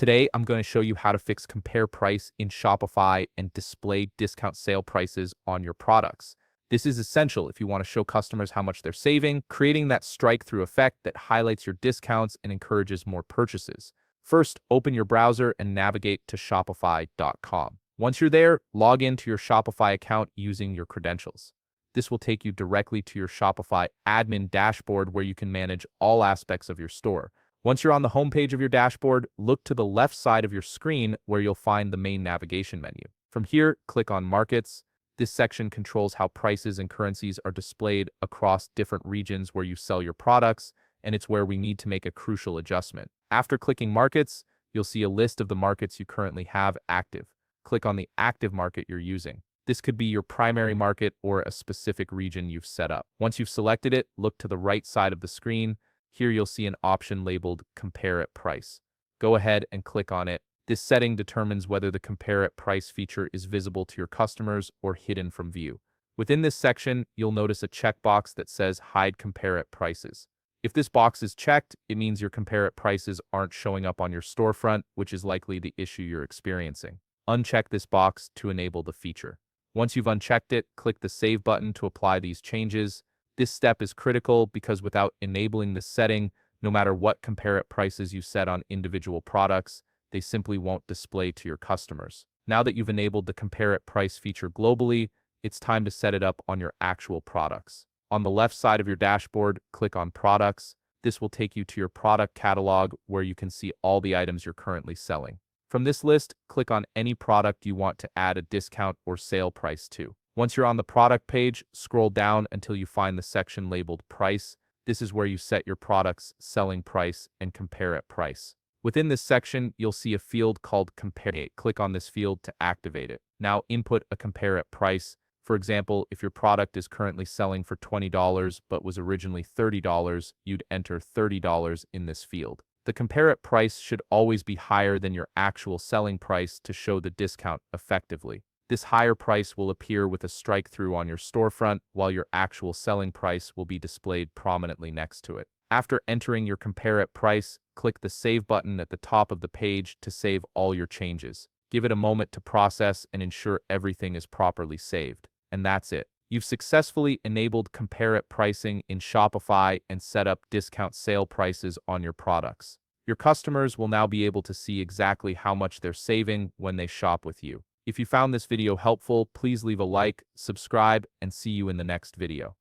Today, I'm going to show you how to fix compare price in Shopify and display discount sale prices on your products. This is essential if you want to show customers how much they're saving, creating that strike-through effect that highlights your discounts and encourages more purchases. First, open your browser and navigate to shopify.com. Once you're there, log into your Shopify account using your credentials. This will take you directly to your Shopify admin dashboard where you can manage all aspects of your store. Once you're on the homepage of your dashboard, look to the left side of your screen where you'll find the main navigation menu. From here, click on Markets. This section controls how prices and currencies are displayed across different regions where you sell your products, and it's where we need to make a crucial adjustment. After clicking Markets, you'll see a list of the markets you currently have active. Click on the active market you're using. This could be your primary market or a specific region you've set up. Once you've selected it, look to the right side of the screen. Here you'll see an option labeled Compare at Price. Go ahead and click on it. This setting determines whether the Compare at Price feature is visible to your customers or hidden from view. Within this section, you'll notice a checkbox that says Hide Compare at Prices. If this box is checked, it means your Compare at Prices aren't showing up on your storefront, which is likely the issue you're experiencing. Uncheck this box to enable the feature. Once you've unchecked it, click the Save button to apply these changes. This step is critical because without enabling this setting, no matter what compare at prices you set on individual products, they simply won't display to your customers. Now that you've enabled the compare at price feature globally, it's time to set it up on your actual products. On the left side of your dashboard, click on Products. This will take you to your product catalog where you can see all the items you're currently selling. From this list, click on any product you want to add a discount or sale price to. Once you're on the product page, scroll down until you find the section labeled Price. This is where you set your product's selling price and compare at price. Within this section, you'll see a field called Compare. Click on this field to activate it. Now input a compare at price. For example, if your product is currently selling for $20 but was originally $30, you'd enter $30 in this field. The compare at price should always be higher than your actual selling price to show the discount effectively. This higher price will appear with a strike-through on your storefront, while your actual selling price will be displayed prominently next to it. After entering your compare at price, click the Save button at the top of the page to save all your changes. Give it a moment to process and ensure everything is properly saved. And that's it. You've successfully enabled compare at pricing in Shopify and set up discount sale prices on your products. Your customers will now be able to see exactly how much they're saving when they shop with you. If you found this video helpful, please leave a like, subscribe, and see you in the next video.